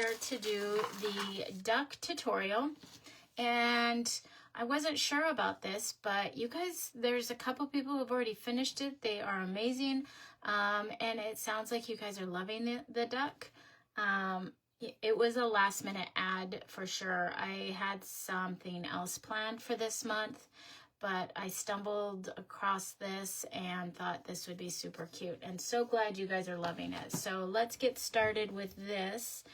here to do the duck tutorial, and I wasn't sure about this, but you guys, there's a couple people who've already finished it. They are amazing, and it sounds like you guys are loving the duck. It was a last minute ad for sure. I had something else planned for this month, but I stumbled across this and thought this would be super cute, and so glad you guys are loving it. So let's get started with this.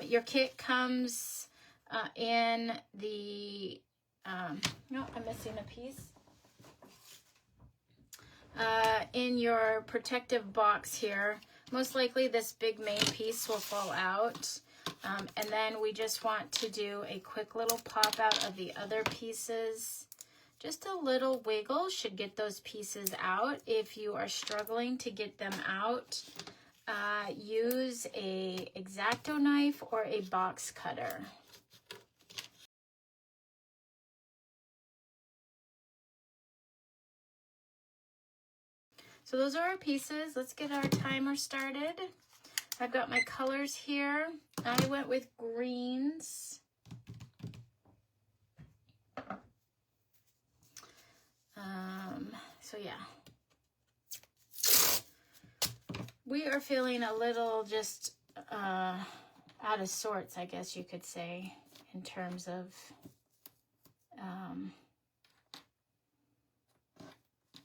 Your kit comes in the, no, I'm missing a piece. In your protective box here, most likely this big main piece will fall out. And then we just want to do a quick little pop out of the other pieces. Just a little wiggle should get those pieces out. If you are struggling to get them out, use a X-Acto knife or a box cutter. So those are our pieces. Let's get our timer started. I've got my colors here. I went with greens. So yeah. We are feeling a little just out of sorts, I guess you could say, in terms of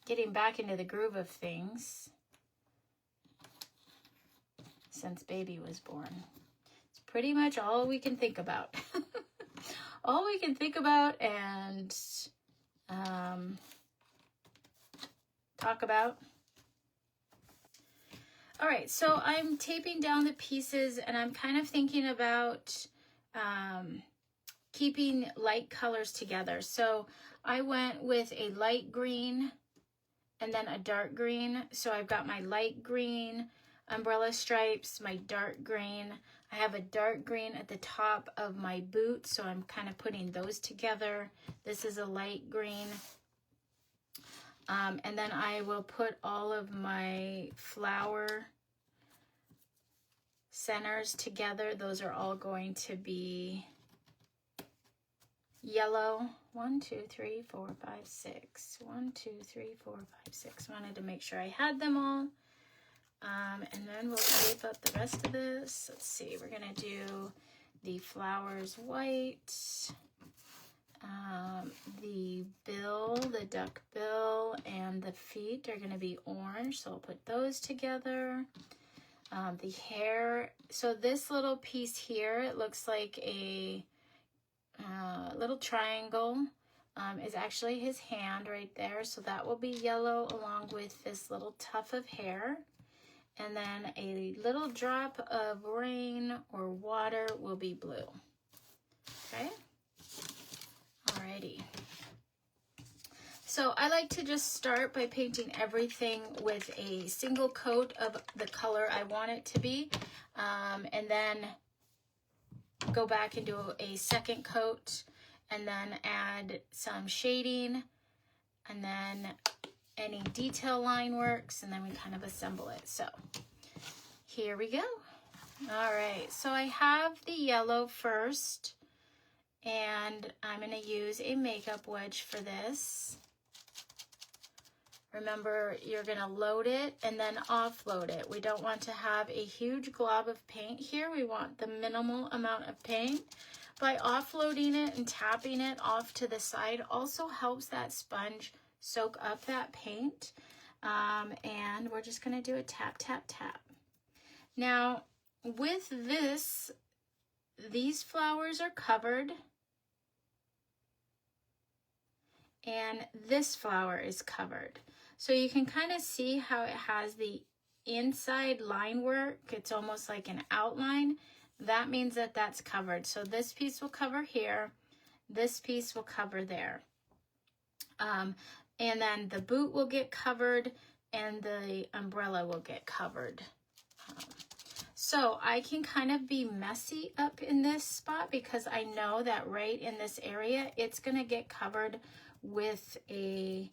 getting back into the groove of things since baby was born. It's pretty much all we can think about. All we can think about and talk about. All right, so I'm taping down the pieces, and I'm kind of thinking about keeping light colors together. So I went with a light green and then a dark green. So I've got my light green umbrella stripes, my dark green. I have a dark green at the top of my boot, so I'm kind of putting those together. This is a light green. And then I will put all of my flower centers together. Those are all going to be yellow. 1, 2, 3, 4, 5, 6. 1, 2, 3, 4, 5, 6. Wanted to make sure I had them all. And then we'll tape up the rest of this. Let's see, we're gonna do the flowers white. The bill, the duck bill, and the feet are going to be orange, so I'll put those together. The hair, so this little piece here, it looks like a little triangle, is actually his hand right there, so that will be yellow along with this little tuft of hair. And then a little drop of rain or water will be blue. Okay? Alrighty. So I like to just start by painting everything with a single coat of the color I want it to be, and then go back and do a second coat, and then add some shading, and then any detail line works, and then we kind of assemble it. So here we go. All right, so I have the yellow first, and I'm going to use a makeup wedge for this. Remember, you're going to load it and then offload it. We don't want to have a huge glob of paint here. We want the minimal amount of paint. By offloading it and tapping it off to the side also helps that sponge soak up that paint. And we're just going to do a tap, tap, tap. Now, with this, these flowers are covered, and this flower is covered. So you can kind of see how it has the inside line work. It's almost like an outline. That means that that's covered. So this piece will cover here. This piece will cover there. And then the boot will get covered, and the umbrella will get covered. So I can kind of be messy up in this spot because I know that right in this area, it's going to get covered with a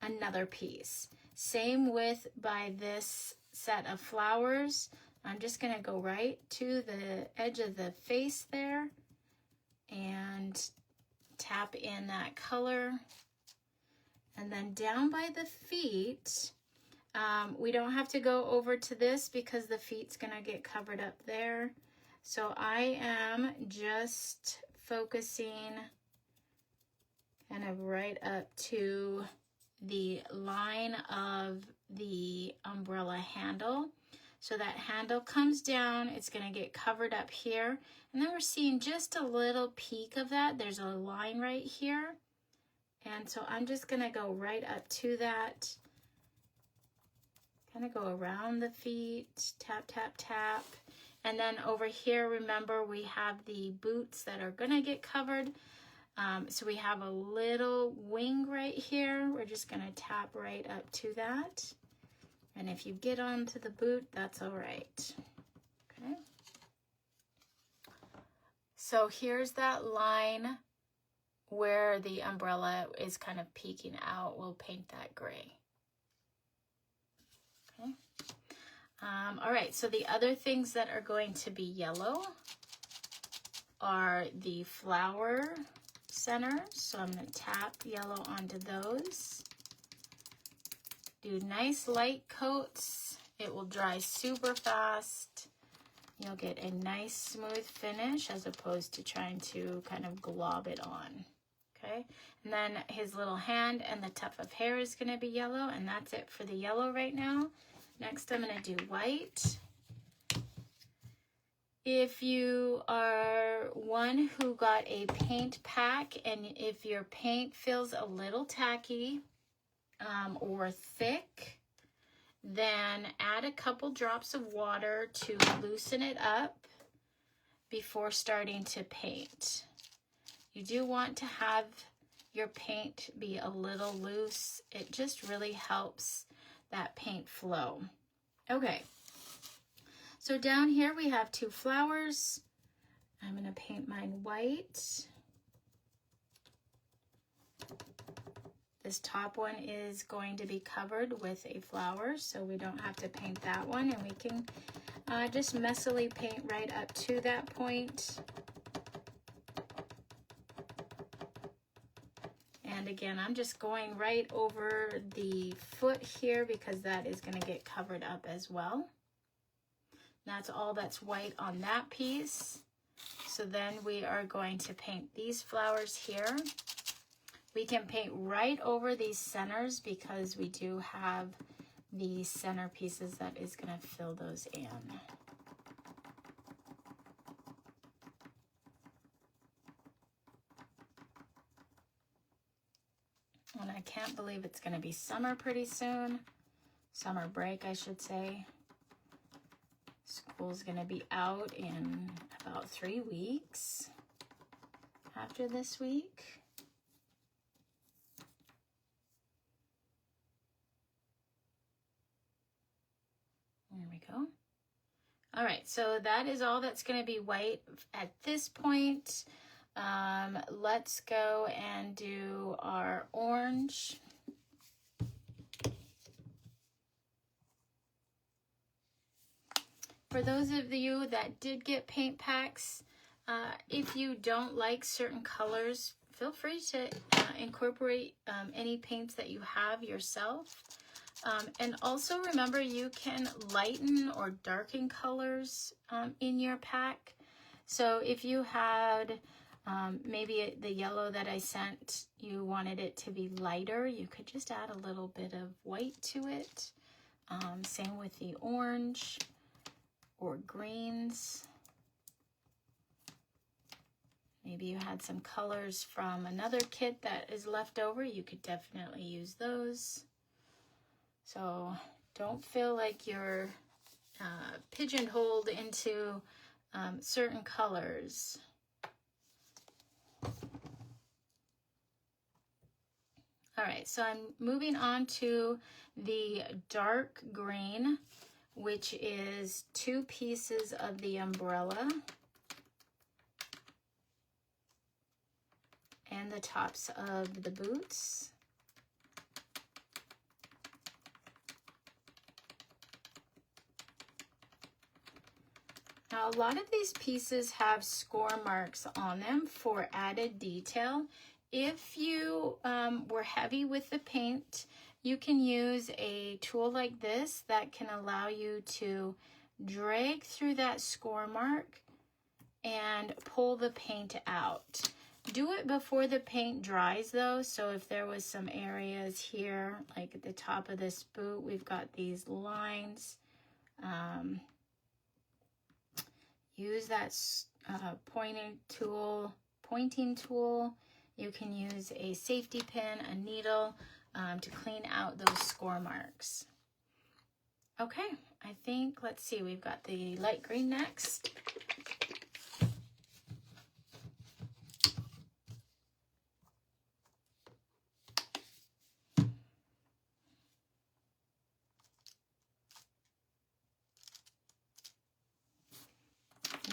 another piece. Same with by this set of flowers. I'm just gonna go right to the edge of the face there and tap in that color. And then down by the feet, we don't have to go over to this because the feet's gonna get covered up there. So I am just focusing kind of right up to the line of the umbrella handle. So that handle comes down, it's gonna get covered up here. And then we're seeing just a little peak of that. There's a line right here. And so I'm just gonna go right up to that. Kind of go around the feet, tap, tap, tap. And then over here, remember we have the boots that are gonna get covered. So we have a little wing right here. We're just gonna tap right up to that. And if you get onto the boot, that's all right. Okay. So here's that line where the umbrella is kind of peeking out. We'll paint that gray. Okay. All right, so the other things that are going to be yellow are the flower centers. So I'm going to tap yellow onto those. Do nice light coats. It will dry super fast. You'll get a nice smooth finish as opposed to trying to kind of glob it on. Okay, and then his little hand and the tuft of hair is going to be yellow, and that's it for the yellow right now. Next, I'm going to do white. If you are one who got a paint pack and if your paint feels a little tacky or thick, then add a couple drops of water to loosen it up before starting to paint. You do want to have your paint be a little loose. It just really helps that paint flow. Okay, so down here we have two flowers. I'm going to paint mine white. This top one is going to be covered with a flower, so we don't have to paint that one, and we can just messily paint right up to that point. And again, I'm just going right over the foot here because that is going to get covered up as well. That's all that's white on that piece. So then we are going to paint these flowers here. We can paint right over these centers because we do have the center pieces that is going to fill those in. And I can't believe it's going to be summer pretty soon. Summer break, I should say. School's going to be out in about 3 weeks after this week. There we go. All right, so that is all that's going to be white at this point. Let's go and do our orange. For those of you that did get paint packs, if you don't like certain colors, feel free to incorporate any paints that you have yourself. And also remember, you can lighten or darken colors in your pack. So if you had maybe the yellow that I sent, you wanted it to be lighter, you could just add a little bit of white to it. Same with the orange or greens. Maybe you had some colors from another kit that is left over, you could definitely use those. So don't feel like you're pigeonholed into certain colors. All right, so I'm moving on to the dark green, which is 2 pieces of the umbrella and the tops of the boots. Now, a lot of these pieces have score marks on them for added detail. If you were heavy with the paint, you can use a tool like this that can allow you to drag through that score mark and pull the paint out. Do it before the paint dries though, so if there was some areas here, like at the top of this boot, we've got these lines. Use that pointing tool. You can use a safety pin, a needle, to clean out those score marks. Okay, I think, let's see, we've got the light green next.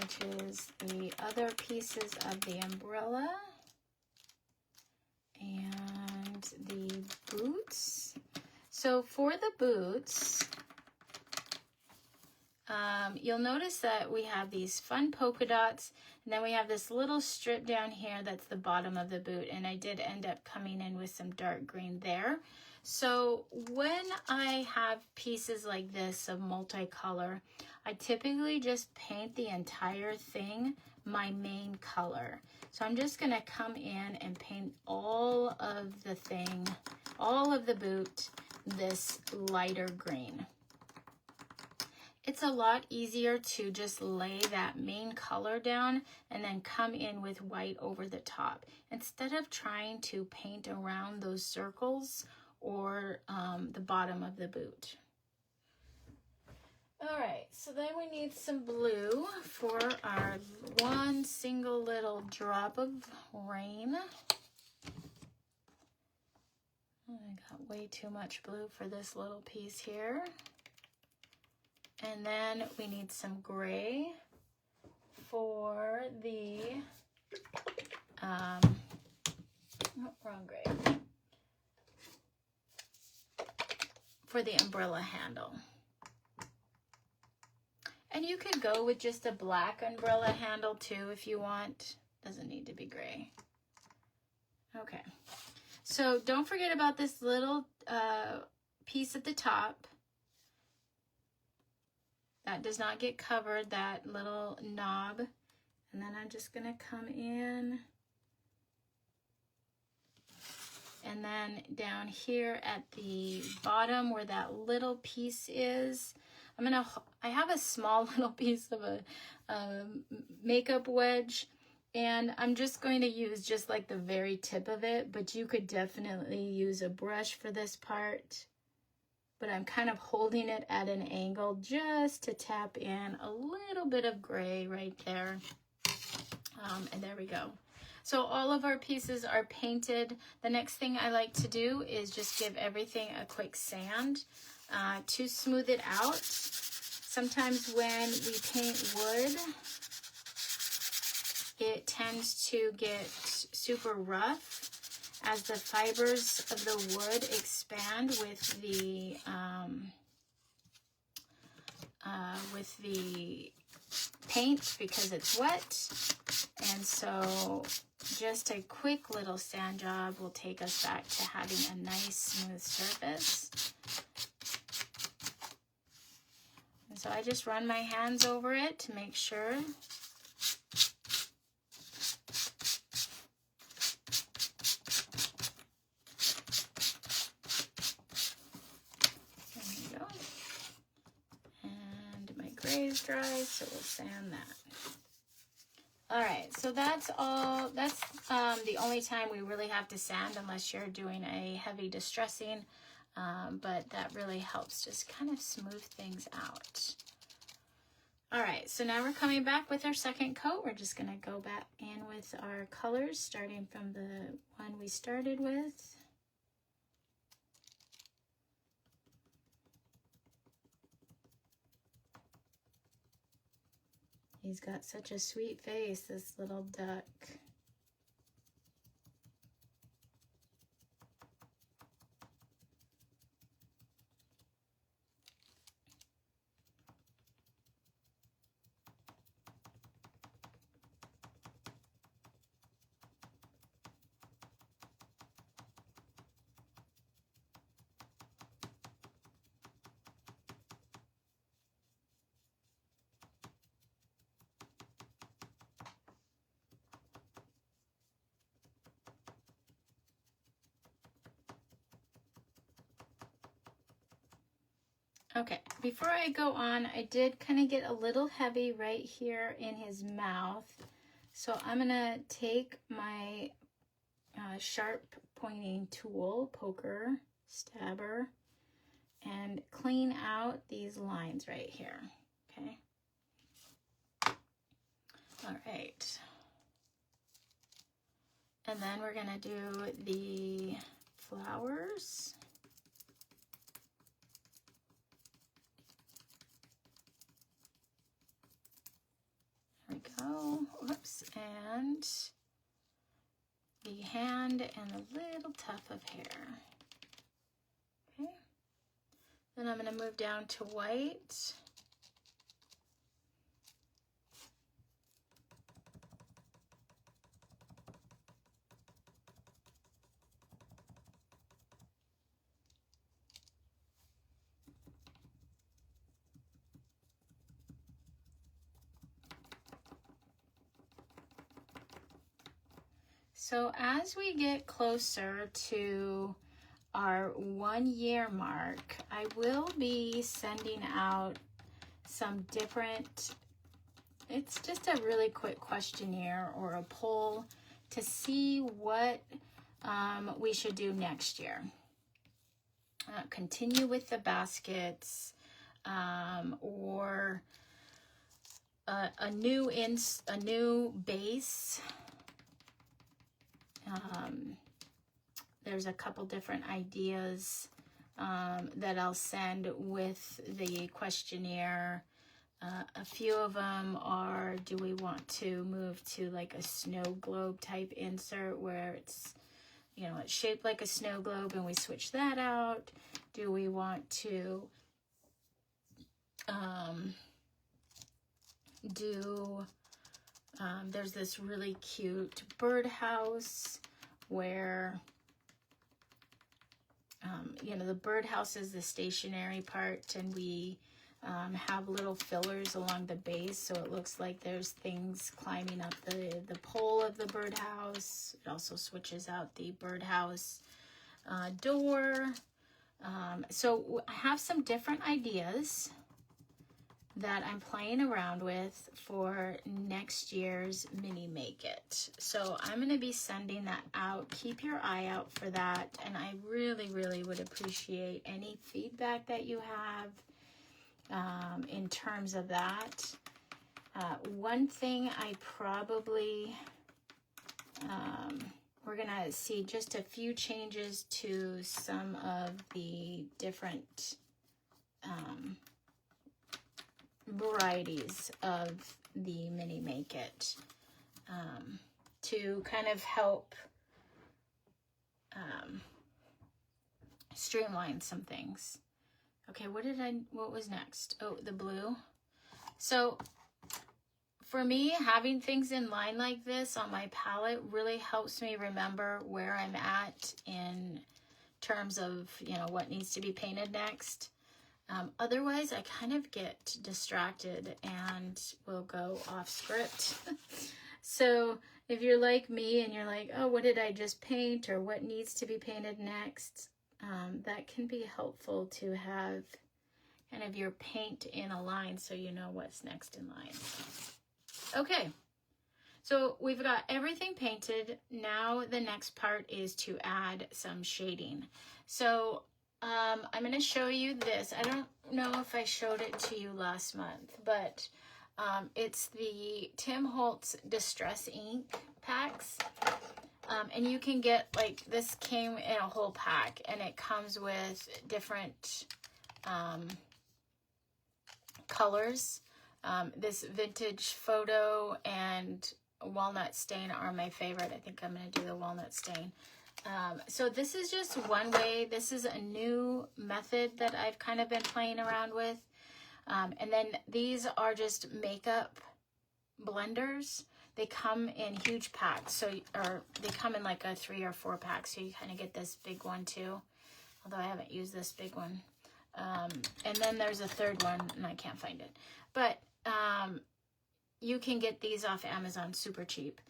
Which is the other pieces of the umbrella and the boots. So for the boots, you'll notice that we have these fun polka dots, and then we have this little strip down here that's the bottom of the boot, and I did end up coming in with some dark green there. So when I have pieces like this of multicolor, I typically just paint the entire thing my main color. So I'm just gonna come in and paint all of the thing, all of the boot, this lighter green. It's a lot easier to just lay that main color down and then come in with white over the top, instead of trying to paint around those circles or the bottom of the boot. All right, so then we need some blue for our one single little drop of rain. I got way too much blue for this little piece here. And then we need some gray for the, wrong gray, for the umbrella handle. And you could go with just a black umbrella handle too if you want. Doesn't need to be gray. Okay, so don't forget about this little piece at the top. That does not get covered, that little knob. And then I'm just gonna come in. And then down here at the bottom where that little piece is, I have a small little piece of a makeup wedge, and I'm just going to use just like the very tip of it, but you could definitely use a brush for this part. But I'm kind of holding it at an angle just to tap in a little bit of gray right there. And there we go. So all of our pieces are painted. The next thing I like to do is just give everything a quick sand to smooth it out. Sometimes when we paint wood, it tends to get super rough as the fibers of the wood expand with the paint because it's wet. And so just a quick little sand job will take us back to having a nice smooth surface. And so I just run my hands over it to make sure. Dry, so we'll sand that. All right, so that's all. That's the only time we really have to sand, unless you're doing a heavy distressing, but that really helps just kind of smooth things out. All right, so now we're coming back with our second coat. We're just gonna go back in with our colors, starting from the one we started with. He's got such a sweet face, this little duck. Okay, before I go on, I did kind of get a little heavy right here in his mouth. So I'm gonna take my sharp pointing tool, poker, stabber, and clean out these lines right here, okay? All right. And then we're gonna do the flowers. There we go, whoops, and the hand and a little tuft of hair. Okay, then I'm going to move down to white. So as we get closer to our 1 year mark, I will be sending out some different, it's just a really quick questionnaire or a poll to see what we should do next year. Continue with the baskets, or a new base. There's a couple different ideas that I'll send with the questionnaire. A few of them are, do we want to move to like a snow globe type insert where it's, you know, it's shaped like a snow globe and we switch that out? Do we want to there's this really cute birdhouse where, you know, the birdhouse is the stationary part, and we have little fillers along the base, so it looks like there's things climbing up the pole of the birdhouse. It also switches out the birdhouse door. So I have some different ideas that I'm playing around with for next year's mini make it. So I'm going to be sending that out. Keep your eye out for that, and I really would appreciate any feedback that you have in terms of that. One thing I probably we're gonna see just a few changes to some of the different varieties of the mini make it to kind of help streamline some things. Okay, what was next? Oh, the blue. So for me, having things in line like this on my palette really helps me remember where I'm at in terms of, you know, what needs to be painted next. Otherwise, I kind of get distracted and will go off script. So if you're like me and you're like, oh, what did I just paint, or what needs to be painted next? That can be helpful to have kind of your paint in a line so you know what's next in line. Okay, so we've got everything painted. Now the next part is to add some shading. So I'm going to show you this. I don't know if I showed it to you last month, but it's the Tim Holtz Distress Ink packs. And you can get, like, this came in a whole pack, and it comes with different colors. This vintage photo and walnut stain are my favorite. I think I'm going to do the walnut stain. So this is just one way. This is a new method that I've kind of been playing around with. And then these are just makeup blenders. They come in huge packs, or they come in like a 3 or 4 pack, so you kind of get this big one too, although I haven't used this big one. And then there's a third one, and I can't find it. But you can get these off Amazon super cheap.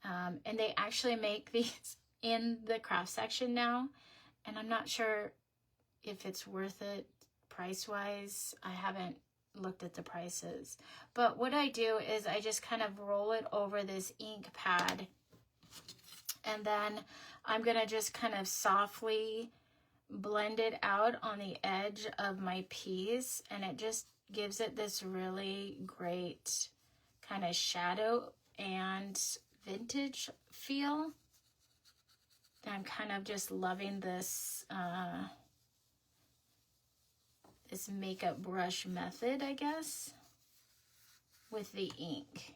And they actually make these in the craft section now, and I'm not sure if it's worth it price-wise. I haven't looked at the prices. But what I do is I just kind of roll it over this ink pad. And then I'm going to just kind of softly blend it out on the edge of my piece. And it just gives it this really great kind of shadow and vintage feel. I'm kind of just loving this this makeup brush method, I guess, with the ink.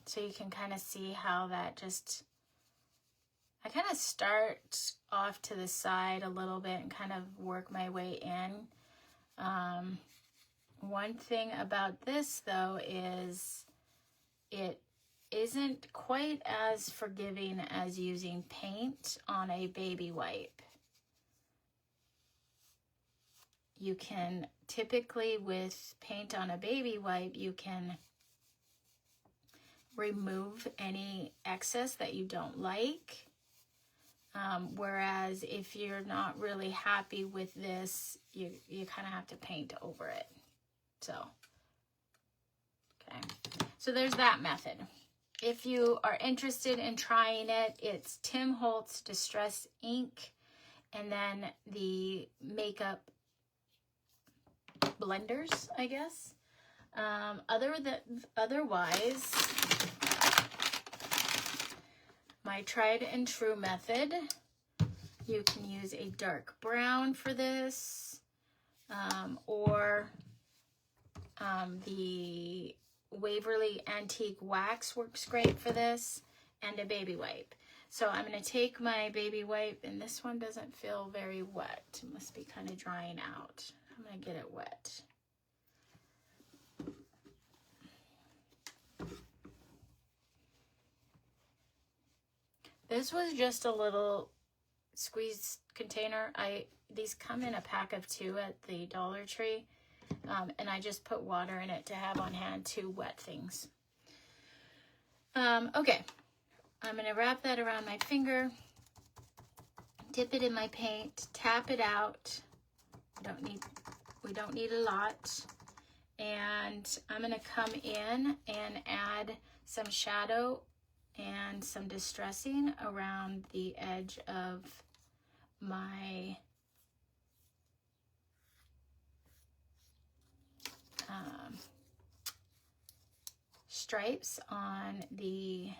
So you can kind of see how that just, I kind of start off to the side a little bit and kind of work my way in. One thing about this though is it isn't quite as forgiving as using paint on a baby wipe. You can typically, with paint on a baby wipe, you can remove any excess that you don't like. Whereas if you're not really happy with this, you kind of have to paint over it. So, okay. So there's that method. If you are interested in trying it, it's Tim Holtz Distress Ink, and then the makeup blenders, I guess. Otherwise, my tried and true method, you can use a dark brown for this, or the Waverly Antique Wax works great for this, and a baby wipe. So I'm going to take my baby wipe, and this one doesn't feel very wet. It must be kind of drying out. I'm going to get it wet. This was just a little squeeze container. These come in a pack of 2 at the Dollar Tree. And I just put water in it to have on hand to wet things. Okay, I'm going to wrap that around my finger, dip it in my paint, tap it out. We don't need a lot. And I'm going to come in and add some shadow and some distressing around the edge of my stripes on the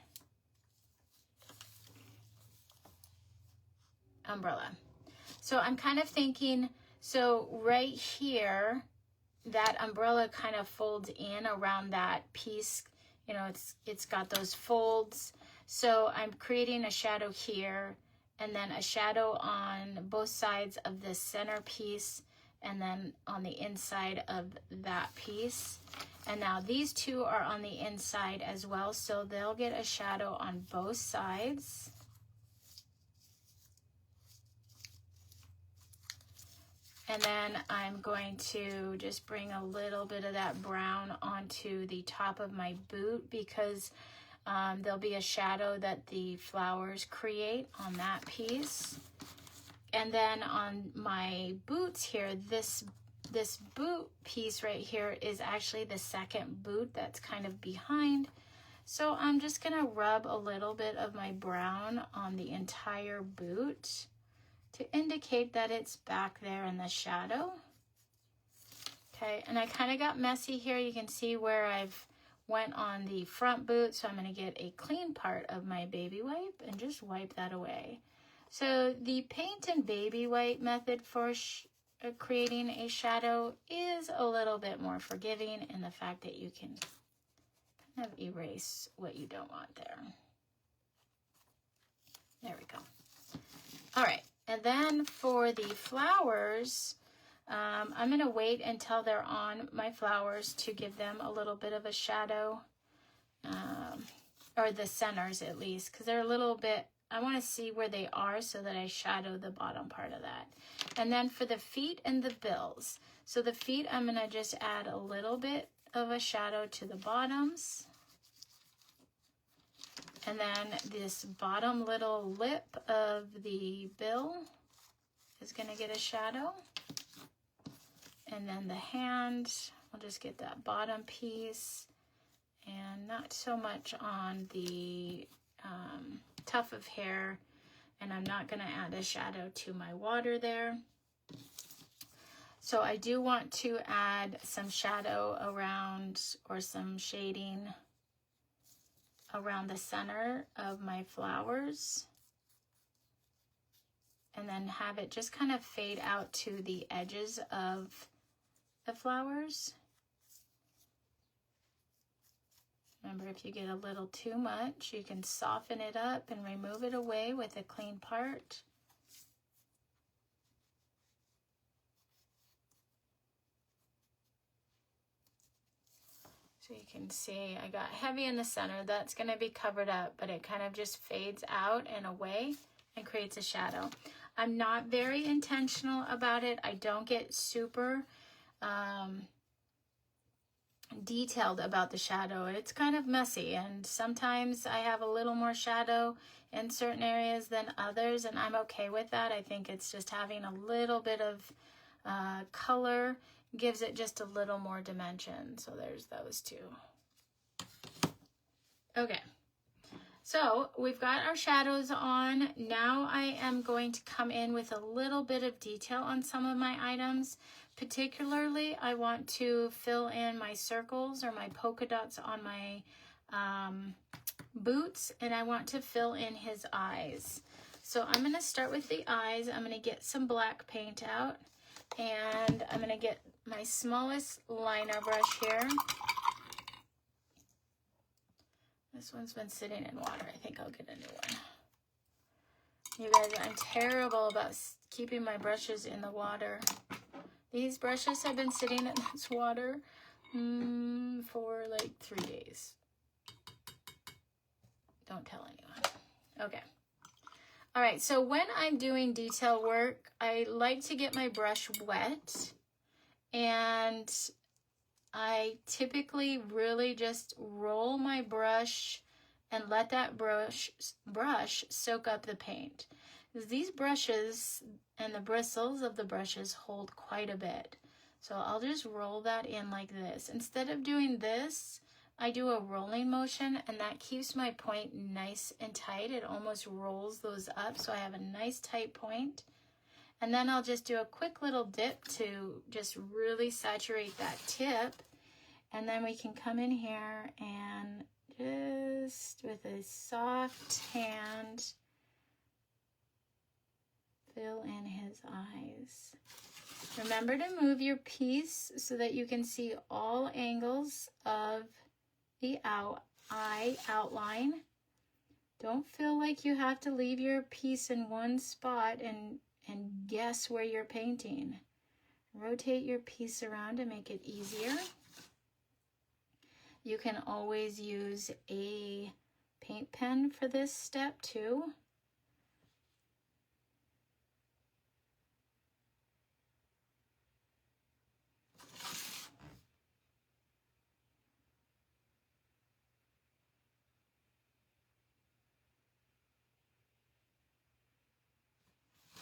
umbrella. So I'm kind of thinking, so right here, that umbrella kind of folds in around that piece. You know, it's got those folds. So I'm creating a shadow here, and then a shadow on both sides of the center piece, and then on the inside of that piece. And now these two are on the inside as well, so they'll get a shadow on both sides. And then I'm going to just bring a little bit of that brown onto the top of my boot, because there'll be a shadow that the flowers create on that piece. And then on my boots here, this boot piece right here is actually the second boot that's kind of behind. So I'm just gonna rub a little bit of my brown on the entire boot to indicate that it's back there in the shadow. Okay, and I kind of got messy here. You can see where I've went on the front boot, so I'm gonna get a clean part of my baby wipe and just wipe that away. So the paint and baby wipe method for creating a shadow is a little bit more forgiving in the fact that you can kind of erase what you don't want there. There we go. All right, and then for the flowers, I'm going to wait until they're on my flowers to give them a little bit of a shadow, or the centers at least, because they're a little bit, I want to see where they are so that I shadow the bottom part of that. And then for the feet and the bills, so the feet, I'm going to just add a little bit of a shadow to the bottoms. And then this bottom little lip of the bill is going to get a shadow. And then the hand, I'll just get that bottom piece, and not so much on the tuft of hair. And I'm not going to add a shadow to my water there. So I do want to add some shadow around, or some shading around the center of my flowers. And then have it just kind of fade out to the edges of the flowers. Remember, if you get a little too much, you can soften it up and remove it away with a clean part. So you can see I got heavy in the center. That's going to be covered up, but it kind of just fades out and away and creates a shadow. I'm not very intentional about it. I don't get super detailed about the shadow. It's kind of messy, and sometimes I have a little more shadow in certain areas than others, and I'm okay with that. I think it's just having a little bit of color gives it just a little more dimension. So there's those two. Okay, so we've got our shadows on. Now I am going to come in with a little bit of detail on some of my items. Particularly, I want to fill in my circles or my polka dots on my boots, and I want to fill in his eyes. So I'm going to start with the eyes. I'm going to get some black paint out, and I'm going to get my smallest liner brush here. This one's been sitting in water. I think I'll get a new one. You guys, I'm terrible about keeping my brushes in the water. These brushes have been sitting in this water for like 3 days. Don't tell anyone. Okay. All right, so when I'm doing detail work, I like to get my brush wet, and I typically really just roll my brush and let that brush soak up the paint. These brushes and the bristles of the brushes hold quite a bit. So I'll just roll that in like this. Instead of doing this, I do a rolling motion, and that keeps my point nice and tight. It almost rolls those up, so I have a nice tight point. And then I'll just do a quick little dip to just really saturate that tip. And then we can come in here and just with a soft hand, fill in his eyes. Remember to move your piece so that you can see all angles of the eye outline. Don't feel like you have to leave your piece in one spot and guess where you're painting. Rotate your piece around to make it easier. You can always use a paint pen for this step too.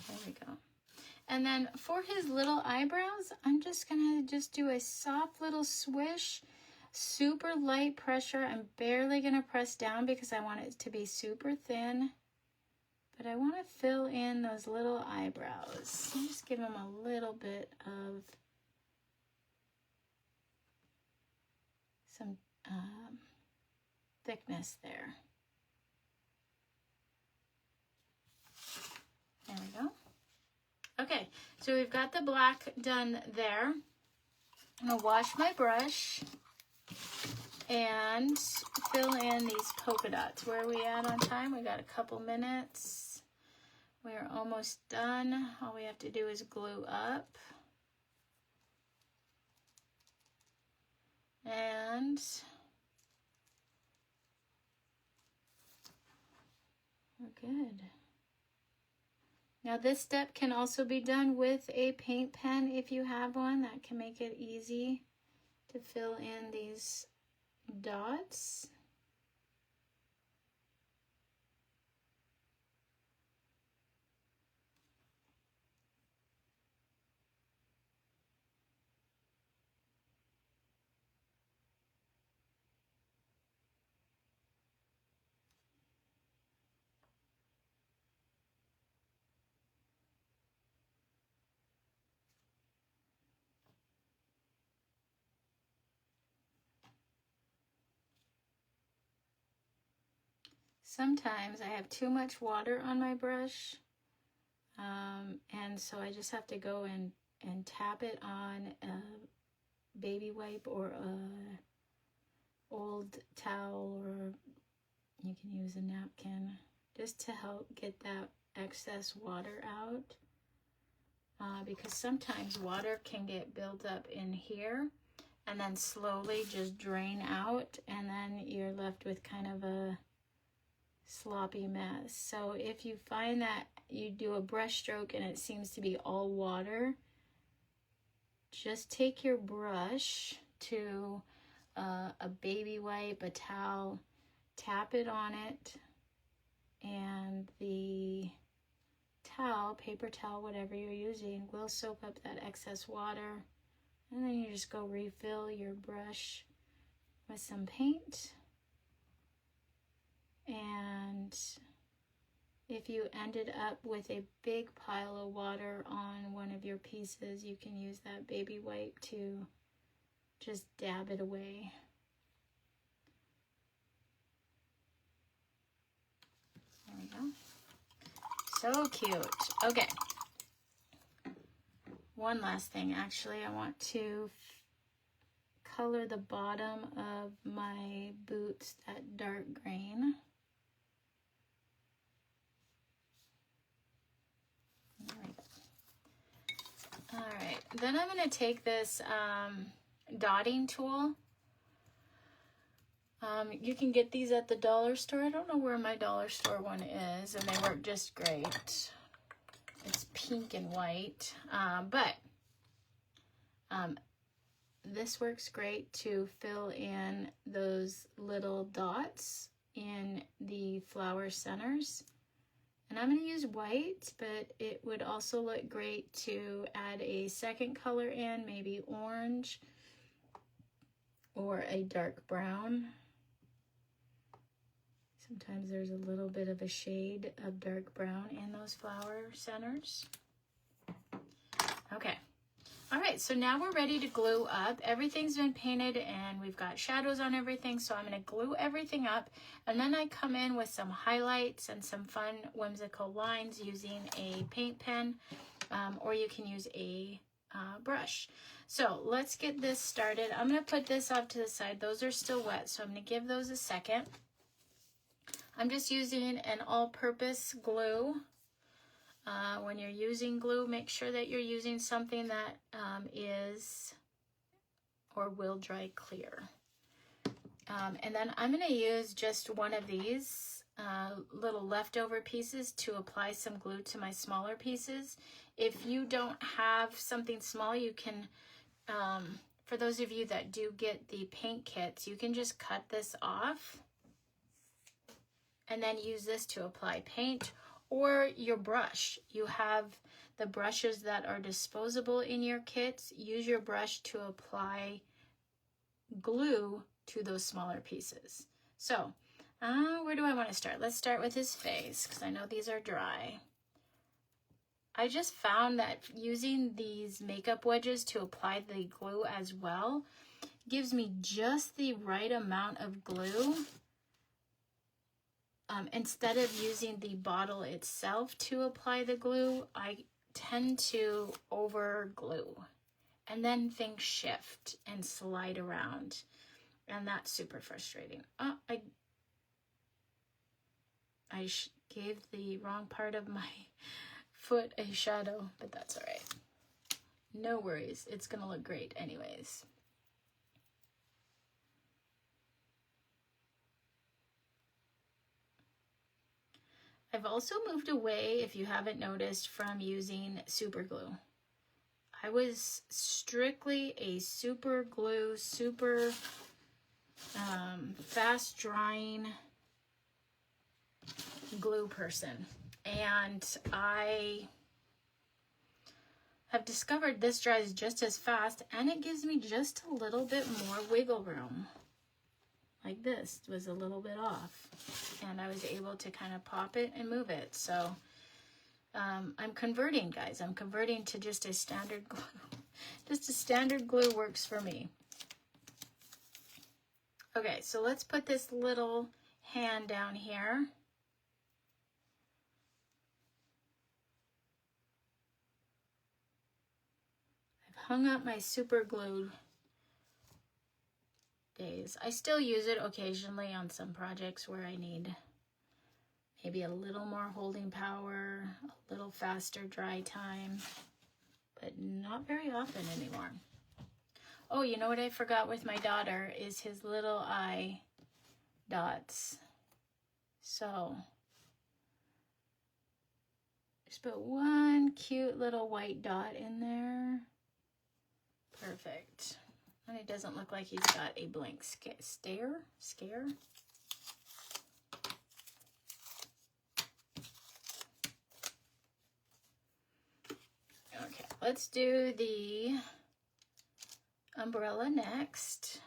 There we go. And then for his little eyebrows, I'm just gonna do a soft little swish, super light pressure. I'm barely gonna press down because I want it to be super thin, but I want to fill in those little eyebrows. Just give him a little bit of some thickness there. There we go. Okay, so we've got the black done there. I'm gonna wash my brush and fill in these polka dots. Where are we at on time? We got a couple minutes. We're almost done. All we have to do is glue up. And we're good. Now this step can also be done with a paint pen if you have one. That can make it easy to fill in these dots. sometimes I have too much water on my brush, and so I just have to go and tap it on a baby wipe or a old towel, or you can use a napkin, just to help get that excess water out, because sometimes water can get built up in here and then slowly just drain out, and then you're left with kind of a sloppy mess. So if you find that you do a brush stroke and it seems to be all water, just take your brush to a baby wipe, a towel, tap it on it, and the towel, paper towel, whatever you're using, will soak up that excess water. And then you just go refill your brush with some paint. And if you ended up with a big pile of water on one of your pieces, you can use that baby wipe to just dab it away. There we go. So cute. Okay. One last thing, actually, I want to color the bottom of my boots that dark green. There we go. All right, then I'm going to take this dotting tool. You can get these at the dollar store. I don't know where my dollar store one is, and they work just great. It's pink and white, but this works great to fill in those little dots in the flower centers. And I'm going to use white, but it would also look great to add a second color in, maybe orange or a dark brown. Sometimes there's a little bit of a shade of dark brown in those flower centers. Okay. All right, so now we're ready to glue up. Everything's been painted and we've got shadows on everything, so I'm going to glue everything up, and then I come in with some highlights and some fun whimsical lines using a paint pen, or you can use a brush. So let's get this started. I'm going to put this off to the side. Those are still wet, so I'm going to give those a second. I'm just using an all-purpose glue. When you're using glue, make sure that you're using something that is or will dry clear. And then I'm going to use just one of these little leftover pieces to apply some glue to my smaller pieces. If you don't have something small, you can, for those of you that do get the paint kits, you can just cut this off and then use this to apply paint, or your brush. You have the brushes that are disposable in your kits. Use your brush to apply glue to those smaller pieces. So, where do I want to start? Let's start with his face, because I know these are dry. I just found that using these makeup wedges to apply the glue as well gives me just the right amount of glue. Instead of using the bottle itself to apply the glue, I tend to over glue, and then things shift and slide around, and that's super frustrating. Oh, I gave the wrong part of my foot a shadow, but that's all right. No worries, it's gonna look great anyways. I've also moved away, if you haven't noticed, from using super glue. I was strictly a super glue, super fast drying glue person. And I have discovered this dries just as fast, and it gives me just a little bit more wiggle room. Like this was a little bit off, and I was able to kind of pop it and move it. So I'm converting, guys. I'm converting to just a standard glue. Just a standard glue works for me. Okay, so let's put this little hand down here. hung up my super glue days. I still use it occasionally on some projects where I need maybe a little more holding power, a little faster dry time, but not very often anymore. Oh, you know what I forgot with my daughter is his little eye dots. So just put one cute little white dot in there. Perfect. And it doesn't look like he's got a blank scare. Okay, let's do the umbrella next.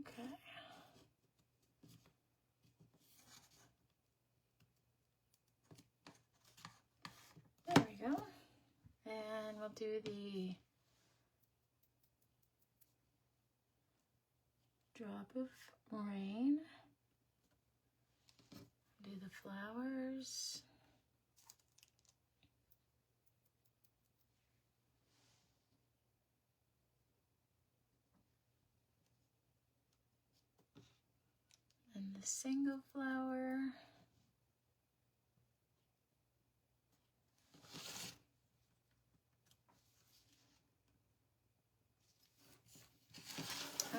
Okay. There we go. And we'll do the drop of rain. Do the flowers. And the single flower.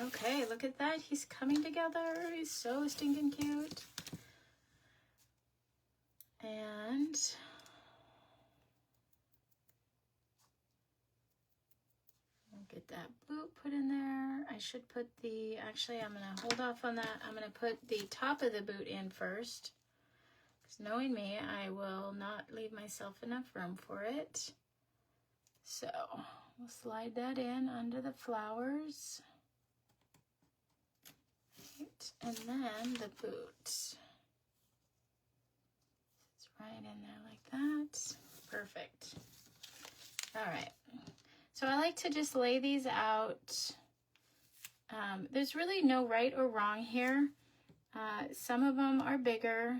Okay, look at that. He's coming together. He's so stinking cute. And we'll get that boot put in there. I should put the, actually I'm going to hold off on that. I'm going to put the top of the boot in first. Because knowing me, I will not leave myself enough room for it. So we'll slide that in under the flowers. And then the boot. It's right in there like that. Perfect. All right. So I like to just lay these out. There's really no right or wrong here. Some of them are bigger,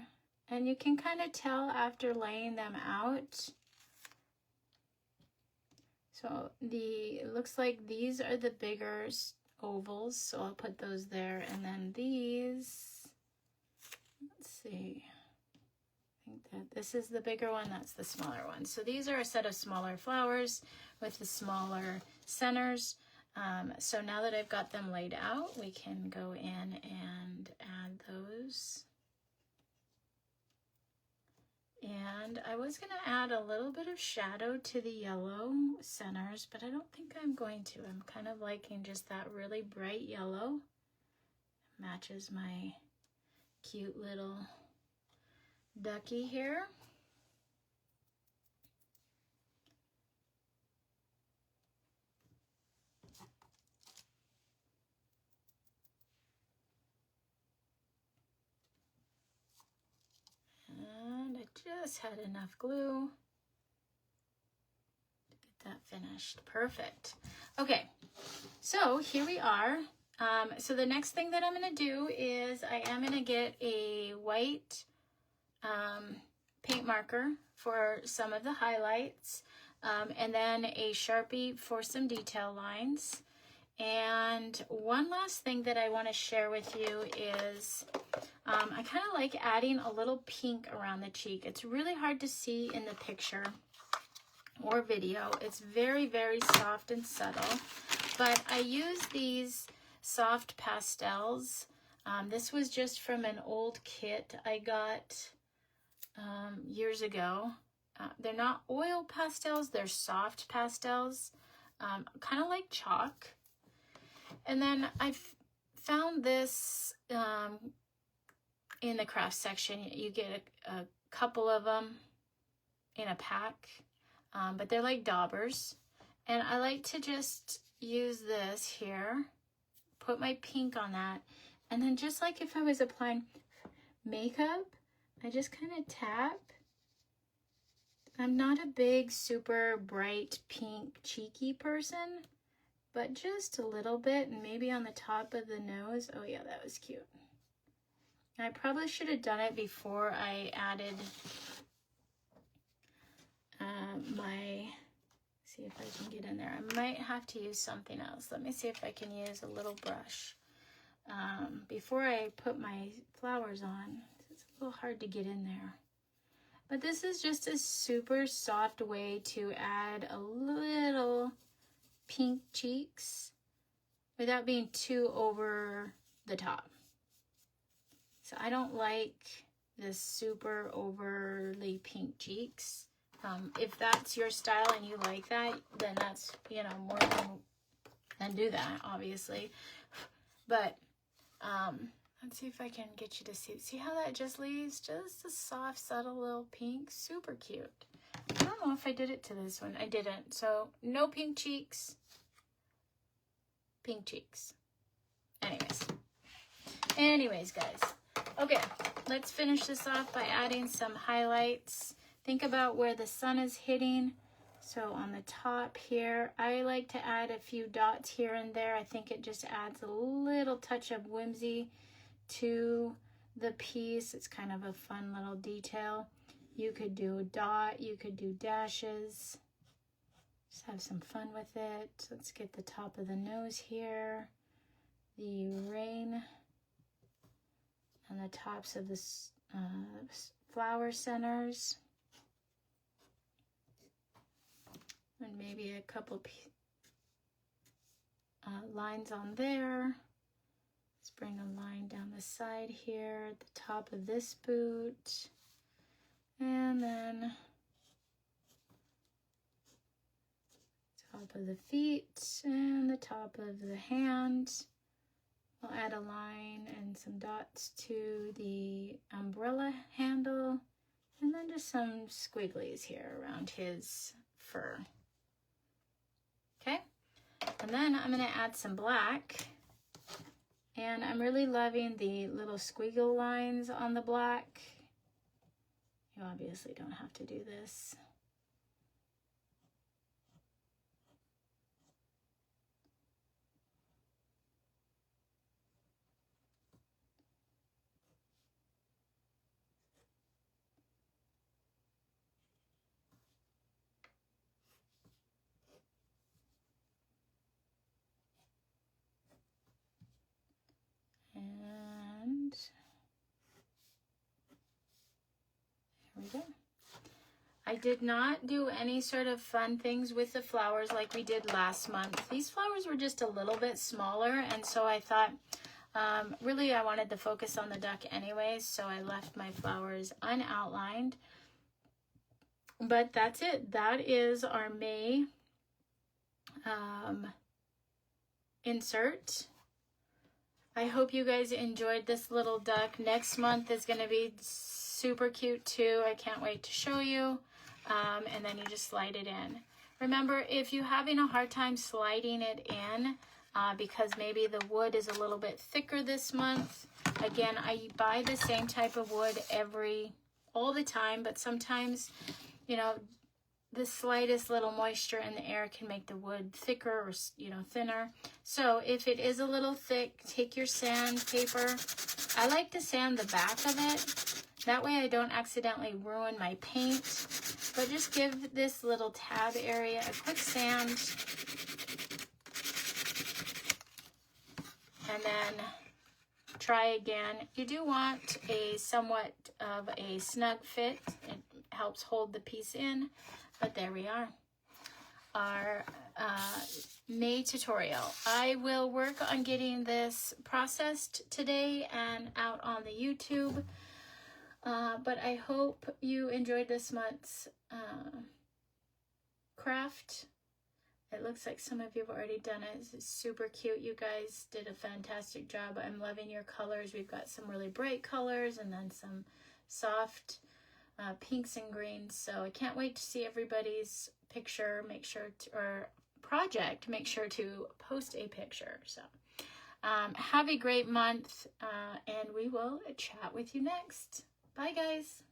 and you can kind of tell after laying them out. So it looks like these are the bigger ovals, so I'll put those there. And then these, let's see, I think that this is the bigger one, that's the smaller one. So these are a set of smaller flowers with the smaller centers. So now that I've got them laid out, we can go in and add those. And I was going to add a little bit of shadow to the yellow centers, but I don't think I'm going to. I'm kind of liking just that really bright yellow. Matches my cute little ducky here. And I just had enough glue to get that finished. Perfect. Okay, so here we are. So the next thing that I'm going to do is I am going to get a white paint marker for some of the highlights, and then a Sharpie for some detail lines. And one last thing that I want to share with you is I kind of like adding a little pink around the cheek. It's really hard to see in the picture or video. It's very, very soft and subtle. But I use these soft pastels. This was just from an old kit I got years ago. They're not oil pastels, they're soft pastels, kind of like chalk. And then I found this in the craft section. You get a couple of them in a pack, but they're like daubers. And I like to just use this here, put my pink on that, and then just like if I was applying makeup, I just kind of tap. I'm not a big, super bright pink cheeky person, but just a little bit, and maybe on the top of the nose. Oh yeah, that was cute. I probably should have done it before I added my, see if I can get in there. I might have to use something else. Let me see if I can use a little brush. Before I put my flowers on, it's a little hard to get in there. But this is just a super soft way to add a little pink cheeks without being too over the top. So I don't like this super overly pink cheeks. If that's your style and you like that, then that's, you know, more than do that, obviously. But let's see if I can get you to see how that just leaves just a soft, subtle little pink. Super cute. I don't know if I did it to this one. I didn't. So no pink cheeks. Pink cheeks. Anyways, guys. Okay, let's finish this off by adding some highlights. Think about where the sun is hitting. So on the top here, I like to add a few dots here and there. I think it just adds a little touch of whimsy to the piece. It's kind of a fun little detail. You could do a dot, you could do dashes. Just have some fun with it. Let's get the top of the nose here, the rain on the tops of the flower centers, and maybe a couple lines on there. Let's bring a line down the side here at the top of this boot, and then top of the feet and the top of the hand. I'll add a line and some dots to the umbrella handle, and then just some squigglies here around his fur. Okay, and then I'm going to add some black, and I'm really loving the little squiggle lines on the black. You obviously don't have to do this. And there we go. I did not do any sort of fun things with the flowers like we did last month. These flowers were just a little bit smaller, and so I thought, really I wanted to focus on the duck anyways, so I left my flowers unoutlined. But that's it. That is our May insert. I hope you guys enjoyed this little duck. Next month is going to be super cute too. I can't wait to show you. And then you just slide it in. Remember, if you're having a hard time sliding it in because maybe the wood is a little bit thicker this month, again, I buy the same type of wood all the time, but sometimes, you know, the slightest little moisture in the air can make the wood thicker or, you know, thinner. So if it is a little thick, take your sandpaper. I like to sand the back of it. That way I don't accidentally ruin my paint. But just give this little tab area a quick sand. and then try again. You do want a somewhat of a snug fit. It helps hold the piece in, but there we are. Our May tutorial. I will work on getting this processed today and out on the YouTube. But I hope you enjoyed this month's craft. It looks like some of you have already done it. It's super cute. You guys did a fantastic job. I'm loving your colors. We've got some really bright colors and then some soft pinks and greens. So I can't wait to see everybody's picture. Make sure to, or project, make sure to post a picture. So have a great month, and we will chat with you next. Bye, guys.